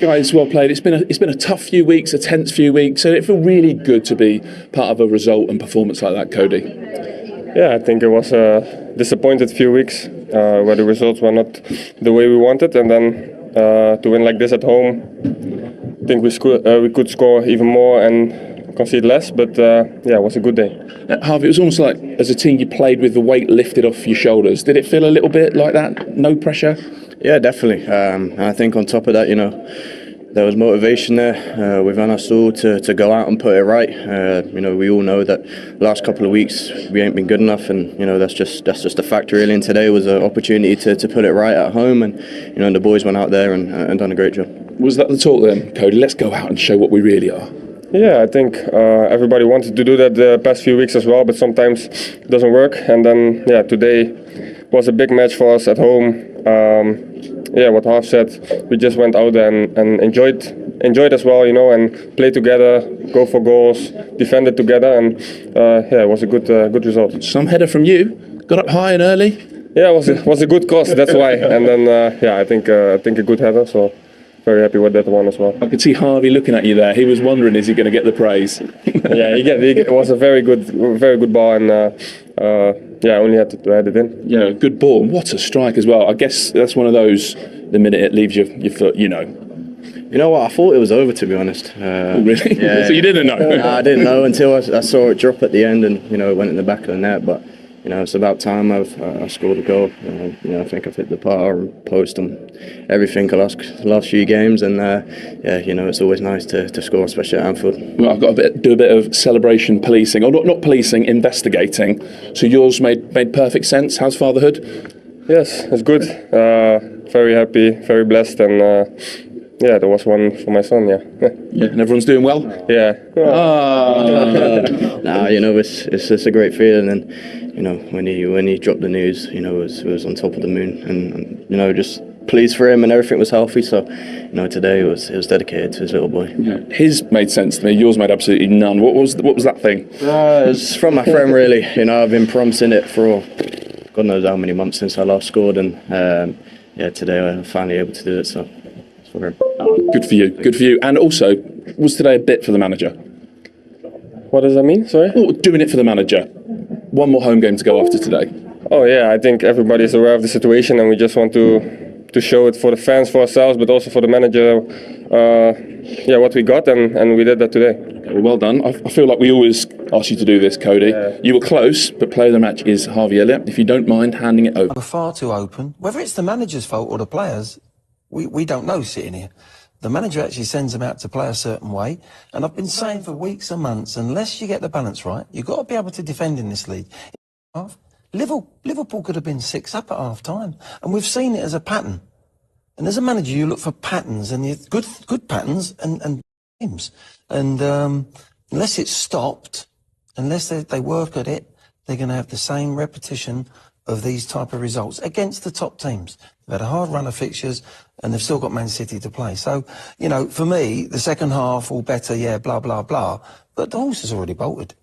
Guys, well played. It's been a tough few weeks, a tense few weeks. So it feel really good to be part of a result and performance like that, Cody. Yeah, I think it was a disappointed few weeks where the results were not the way we wanted, and then to win like this at home, I think we could score even more and concede less. But yeah, it was a good day. Harvey, it was almost like as a team you played with the weight lifted off your shoulders. Did it feel a little bit like that? No pressure? Yeah, definitely. And I think on top of that, there was motivation there within us all to go out and put it right. We all know that the last couple of weeks we ain't been good enough, and that's just a fact really. And today was an opportunity to put it right at home, and the boys went out there and done a great job. Was that the talk then, Cody? Let's go out and show what we really are. Yeah, I think everybody wanted to do that the past few weeks as well, but sometimes it doesn't work. And then today was a big match for us at home. What Harv said, we just went out there and enjoyed as well, and played together, go for goals, defended together, and it was a good result. Some header from you, got up high and early. Yeah, it was a good cross, that's why. And then I think a good header. So very happy with that one as well. I could see Harvey looking at you there. He was wondering, is he going to get the praise? Yeah, it was a very good ball, and I only had to head it in. Yeah, good ball. What a strike as well. I guess that's one of those, the minute it leaves your foot, You know what? I thought it was over, to be honest. Oh, really? Yeah. So you didn't know? I didn't know until I saw it drop at the end, and it went in the back of the net. But it's about time I scored a goal. I think I've hit the par and post and everything the last few games, and it's always nice to score, especially at Anfield. Well, I've got to do a bit of celebration policing, or not policing, investigating. So yours made perfect sense. How's fatherhood? Yes, it's good. Very happy, very blessed, and there was one for my son. Yeah, and everyone's doing well. Yeah. It's a great feeling, and when he dropped the news, it was on top of the moon, and just pleased for him, and everything was healthy. So, today it was dedicated to his little boy. Yeah. His made sense to me. Yours made absolutely none. What was that thing? It's from my friend, really. I've been promising it for God knows how many months since I last scored, and today I'm finally able to do it. So. Good for you. And also, was today a bit for the manager? What does that mean? Sorry? Oh, doing it for the manager. One more home game to go after today. Oh yeah, I think everybody's aware of the situation, and we just want to show it for the fans, for ourselves, but also for the manager. What we got, and we did that today. Okay, well done. I feel like we always ask you to do this, Cody. Yeah. You were close, but player of the match is Harvey Elliott. If you don't mind handing it over. We're far too open. Whether it's the manager's fault or the players, we don't know sitting here. The manager actually sends them out to play a certain way. And I've been saying for weeks and months, unless you get the balance right, you've got to be able to defend in this league. Liverpool could have been 6 up at half time. And we've seen it as a pattern. And as a manager, you look for patterns, and good patterns and games. And unless it's stopped, unless they work at it, they're going to have the same repetition of these type of results against the top teams. They've had a hard run of fixtures, and they've still got Man City to play. So, for me, the second half, all better, blah, blah, blah. But the horse has already bolted.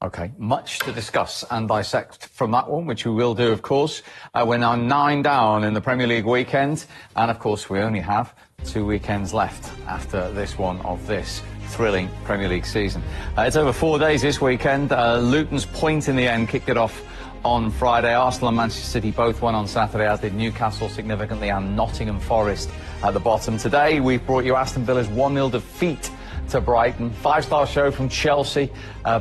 OK, much to discuss and dissect from that one, which we will do, of course. We're now 9 down in the Premier League weekend. And, of course, we only have 2 weekends left after this one of this thrilling Premier League season. It's over 4 days this weekend. Luton's point in the end kicked it off on Friday. Arsenal and Manchester City both won on Saturday, as did Newcastle significantly, and Nottingham Forest at the bottom. Today, we've brought you Aston Villa's 1-0 defeat to Brighton. 5-star show from Chelsea,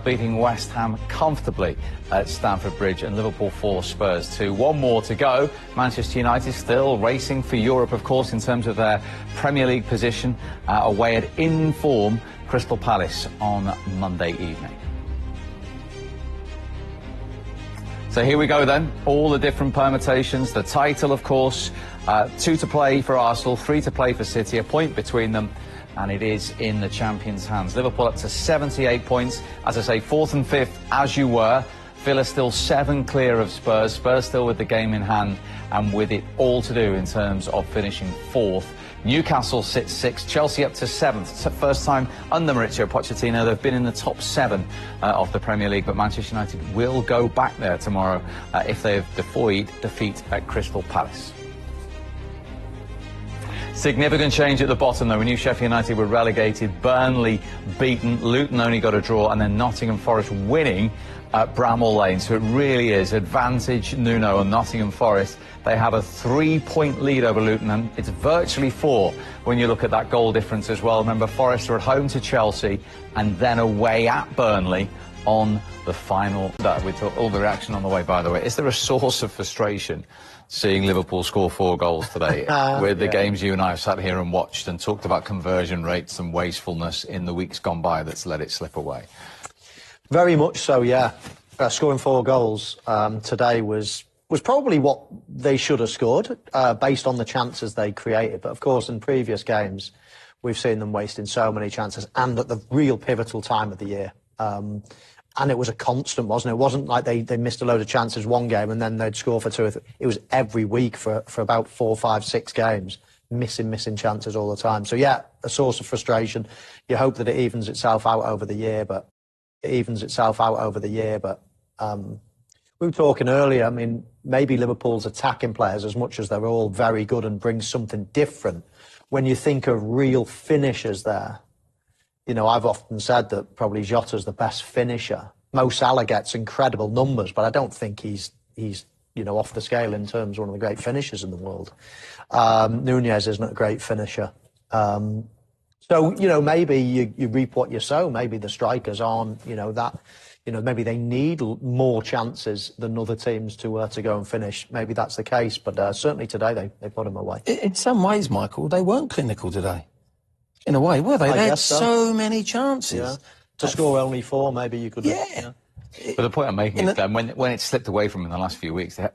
beating West Ham comfortably at Stamford Bridge, and Liverpool 4, Spurs 2. One more to go. Manchester United still racing for Europe, of course, in terms of their Premier League position, away at in-form Crystal Palace on Monday evening. So here we go then, all the different permutations. The title, of course, 2 to play for Arsenal, 3 to play for City, a point between them, and it is in the champions' hands. Liverpool up to 78 points, as I say, 4th and 5th as you were. Villa still 7 clear of Spurs, Spurs still with the game in hand, and with it all to do in terms of finishing 4th. Newcastle sits 6th, Chelsea up to 7th. It's the first time under Mauricio Pochettino they've been in the top 7 of the Premier League, but Manchester United will go back there tomorrow if they avoid defeat at Crystal Palace. Significant change at the bottom, though. We knew Sheffield United were relegated, Burnley beaten, Luton only got a draw, and then Nottingham Forest winning at Bramall Lane. So it really is advantage Nuno and Nottingham Forest. They have a 3-point lead over Luton, and it's virtually 4 when you look at that goal difference as well. Remember, Forest are at home to Chelsea and then away at Burnley on the final. With all the reaction on the way, by the way, is there a source of frustration seeing Liverpool score 4 goals today with the games you and I have sat here and watched and talked about conversion rates and wastefulness in the weeks gone by that's let it slip away? Very much so, yeah. Scoring 4 goals today was probably what they should have scored based on the chances they created. But of course, in previous games, we've seen them wasting so many chances, and at the real pivotal time of the year. And it was a constant, wasn't it? It wasn't like they missed a load of chances one game and then they'd score for 2 or 3. It was every week for about 4, 5, 6 games, missing chances all the time. So yeah, a source of frustration. You hope that it evens itself out over the year, but we were talking earlier, I mean, maybe Liverpool's attacking players, as much as they're all very good and bring something different, when you think of real finishers there, you know, I've often said that probably Jota's the best finisher. Mo Salah gets incredible numbers, but I don't think he's off the scale in terms of one of the great finishers in the world. Nunez isn't a great finisher. So, you know, maybe you reap what you sow. Maybe the strikers aren't, maybe they need more chances than other teams to go and finish. Maybe that's the case, but certainly today they put them away. In some ways, Michael, they weren't clinical today. In a way, were they? They had so many chances. Yeah. To score only 4, maybe you could... Yeah. But the point I'm making is, Glenn, when it slipped away from them in the last few weeks, they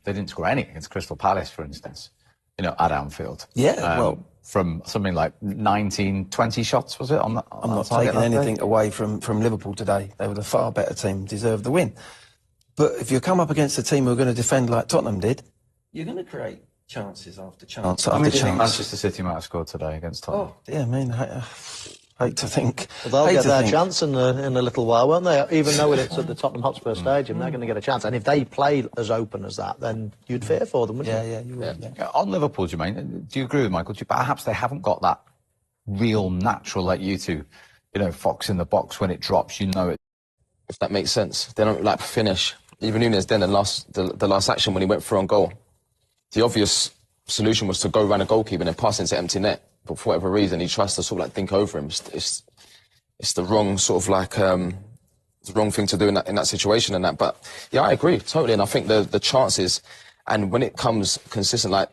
didn't score anything against Crystal Palace, for instance, at Anfield. Yeah, from something like 19, 20 shots, was it? I'm not taking anything away from Liverpool today. They were the far better team, deserved the win. But if you come up against a team who are going to defend like Tottenham did, you're going to create chances after chance after chance. Do you think Manchester City might have scored today against Tottenham? Oh, yeah, I mean, I hate to think. Well, they'll get their chance in a little while, won't they? Even though it's at the Tottenham Hotspur Stadium, they're going to get a chance. And if they play as open as that, then you'd fear for them, wouldn't you? Yeah, you would. Yeah. On Liverpool, Jermaine, do you agree with Michael? Perhaps they haven't got that real natural, like you two, fox in the box when it drops, it. If that makes sense. They don't finish. Even Nunez then, the last action when he went through on goal, the obvious solution was to go around a goalkeeper and then pass into empty net. But for whatever reason, he tries to sort of think over him. It's the wrong sort of the wrong thing to do in that situation and that. But yeah, I agree totally. And I think the chances, and when it comes consistent,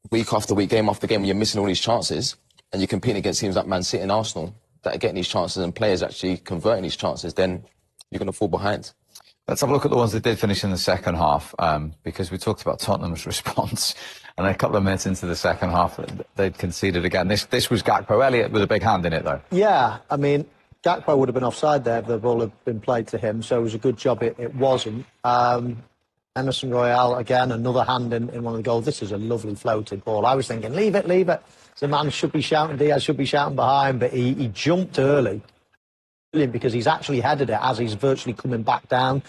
week after week, game after game, when you're missing all these chances and you're competing against teams like Man City and Arsenal that are getting these chances and players actually converting these chances, then you're going to fall behind. Let's have a look at the ones that did finish in the second half, because we talked about Tottenham's response, and a couple of minutes into the second half, they'd conceded again. This was Gakpo. Elliott with a big hand in it, though. Yeah, I mean, Gakpo would have been offside there if the ball had been played to him, so it was a good job it wasn't. Emerson Royale, again, another hand in one of the goals. This is a lovely floated ball. I was thinking, leave it. The man should be shouting, Diaz should be shouting behind, but he jumped early. Because he's actually headed it as he's virtually coming back down.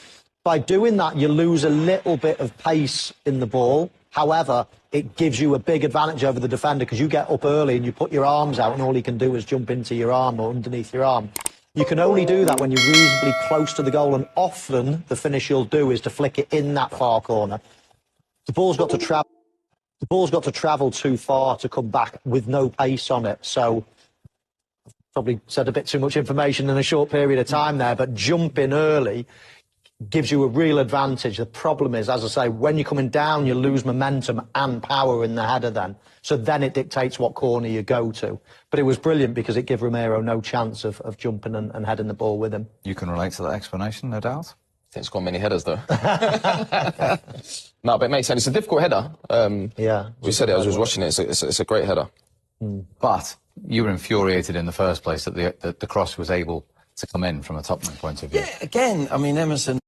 By doing that, you lose a little bit of pace in the ball. However, it gives you a big advantage over the defender because you get up early and you put your arms out and all he can do is jump into your arm or underneath your arm. You can only do that when you're reasonably close to the goal, and often the finish you'll do is to flick it in that far corner. The ball's got to travel too far to come back with no pace on it. So probably said a bit too much information in a short period of time there, but jumping early gives you a real advantage. The problem is, as I say, when you're coming down, you lose momentum and power in the header then. So then it dictates what corner you go to. But it was brilliant because it gave Romero no chance of jumping and heading the ball with him. You can relate to that explanation, no doubt? I think it's got many headers, though. No, but it makes sense. It's a difficult header. Yeah. We said it as I was watching it. It's a great header. But you were infuriated in the first place that the cross was able to come in from a Tottenham point of view. Yeah, again, I mean, Emerson,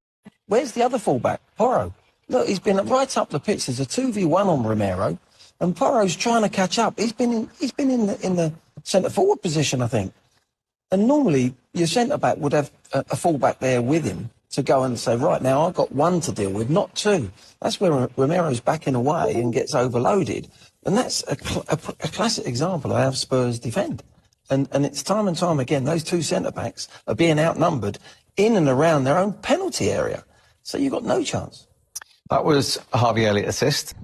where's the other fullback? Porro. Look, he's been right up the pitch. There's a 2v1 on Romero, and Porro's trying to catch up. He's been in the centre-forward position, I think. And normally, your centre-back would have a fullback there with him to go and say, right, now I've got one to deal with, not two. That's where Romero's backing away and gets overloaded. And that's a classic example of how Spurs defend. And it's time and time again, those two centre-backs are being outnumbered in and around their own penalty area. So you've got no chance. That was Harvey Elliott assist.